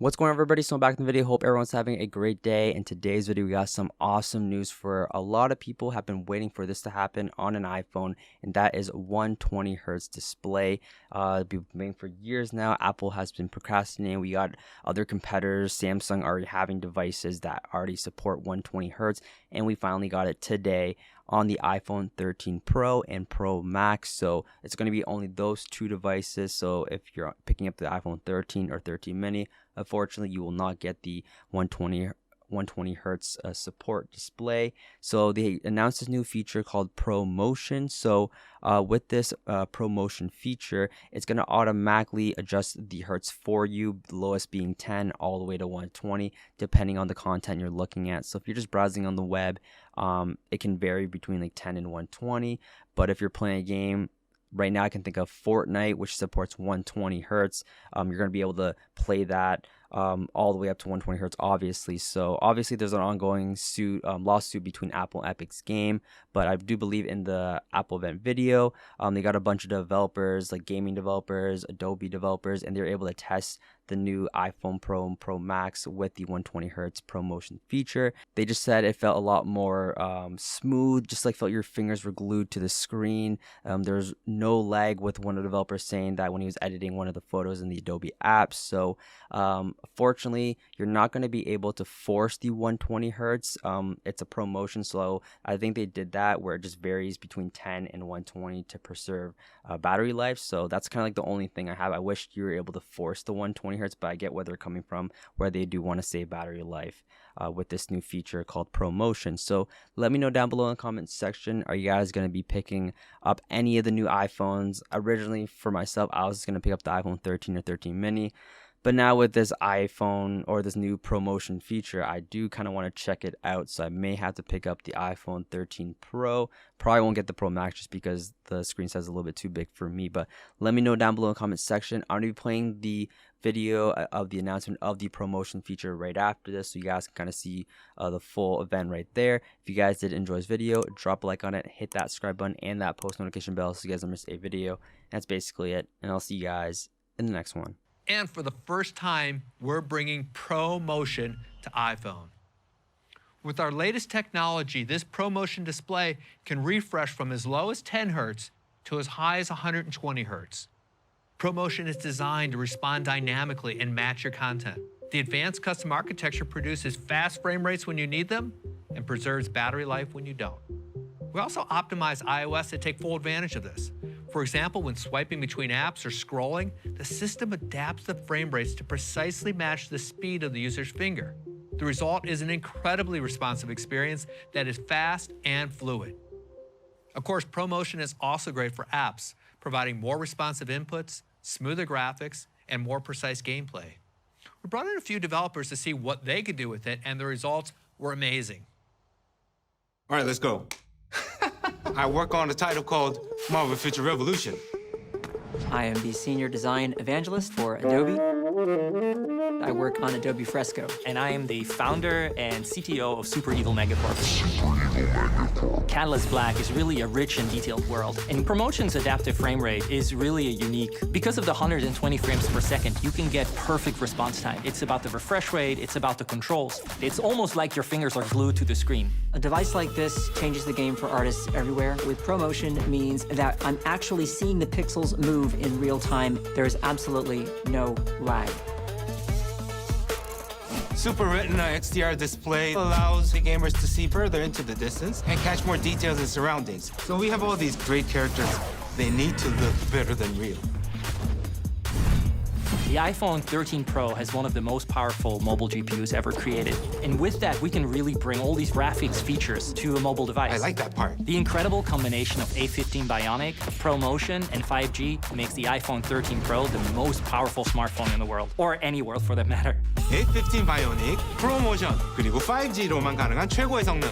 What's going on, everybody? So I'm back in the video. Hope everyone's having a great day. In today's video, we got some awesome news for a lot of people have been waiting for this to happen on an iPhone, and that is 120 hertz display. We've been waiting for years now. Apple has been procrastinating. We got other competitors, Samsung, already having devices that already support 120 hertz, and we finally got it today on the iPhone 13 Pro and Pro Max. So it's going to be only those two devices. So if you're picking up the iPhone 13 or 13 mini, unfortunately you will not get the 120 hertz support display. So they announced this new feature called ProMotion. So with this ProMotion feature, it's going to automatically adjust the hertz for you, the lowest being 10 all the way to 120 depending on the content you're looking at. So if you're just browsing on the web, it can vary between like 10 and 120. But if you're playing a game, right now I can think of Fortnite, which supports 120 hertz. You're going to be able to play that all the way up to 120 hertz, obviously. So obviously there's an ongoing lawsuit between Apple and Epic's game, but I do believe in the Apple event video, they got a bunch of developers, like gaming developers, Adobe developers, and they're able to test the new iPhone Pro and Pro Max with the 120 hertz ProMotion feature. They just said it felt a lot more smooth, just like felt your fingers were glued to the screen. There's no lag, with one of the developers saying that when he was editing one of the photos in the Adobe apps. So fortunately, you're not going to be able to force the 120 hertz. It's a ProMotion, so I think they did that where it just varies between 10 and 120 to preserve battery life. So that's kind of like the only thing I have. I wish you were able to force the 120 hertz, but I get where they're coming from, where they do want to save battery life with this new feature called ProMotion. So let me know down below in the comments section, are you guys going to be picking up any of the new iPhones? Originally for myself, I was going to pick up the iPhone 13 or 13 mini, but now with this iPhone or this new ProMotion feature, I do kind of want to check it out. So I may have to pick up the iPhone 13 Pro. Probably won't get the Pro Max just because the screen size is a little bit too big for me. But let me know down below in the comments section. I'm going to be playing the video of the announcement of the ProMotion feature right after this, so you guys can kind of see the full event right there. If you guys did enjoy this video, drop a like on it, hit that subscribe button and that post notification bell so you guys don't miss a video. That's basically it, and I'll see you guys in the next one. And for the first time, we're bringing ProMotion to iPhone. With our latest technology, this ProMotion display can refresh from as low as 10 hertz to as high as 120 hertz. ProMotion is designed to respond dynamically and match your content. The advanced custom architecture produces fast frame rates when you need them and preserves battery life when you don't. We also optimize iOS to take full advantage of this. For example, when swiping between apps or scrolling, the system adapts the frame rates to precisely match the speed of the user's finger. The result is an incredibly responsive experience that is fast and fluid. Of course, ProMotion is also great for apps, providing more responsive inputs, smoother graphics, and more precise gameplay. We brought in a few developers to see what they could do with it, and the results were amazing. All right, let's go. I work on a title called Marvel Future Revolution. I am the Senior Design Evangelist for Adobe. I work on Adobe Fresco. And I am the founder and CTO of Super Evil Megacorp. Catalyst Black is really a rich and detailed world, and ProMotion's adaptive frame rate is really a unique. Because of the 120 frames per second, you can get perfect response time. It's about the refresh rate, it's about the controls. It's almost like your fingers are glued to the screen. A device like this changes the game for artists everywhere. With ProMotion means that I'm actually seeing the pixels move in real time. There's absolutely no lag. Super Retina XDR display allows the gamers to see further into the distance and catch more details in surroundings. So we have all these great characters. They need to look better than real. The iPhone 13 Pro has one of the most powerful mobile GPUs ever created. And with that, we can really bring all these graphics features to a mobile device. I like that part. The incredible combination of A15 Bionic, ProMotion, and 5G makes the iPhone 13 Pro the most powerful smartphone in the world, or any world for that matter. A15 Bionic, ProMotion, 그리고 5G로만 가능한 최고의 성능.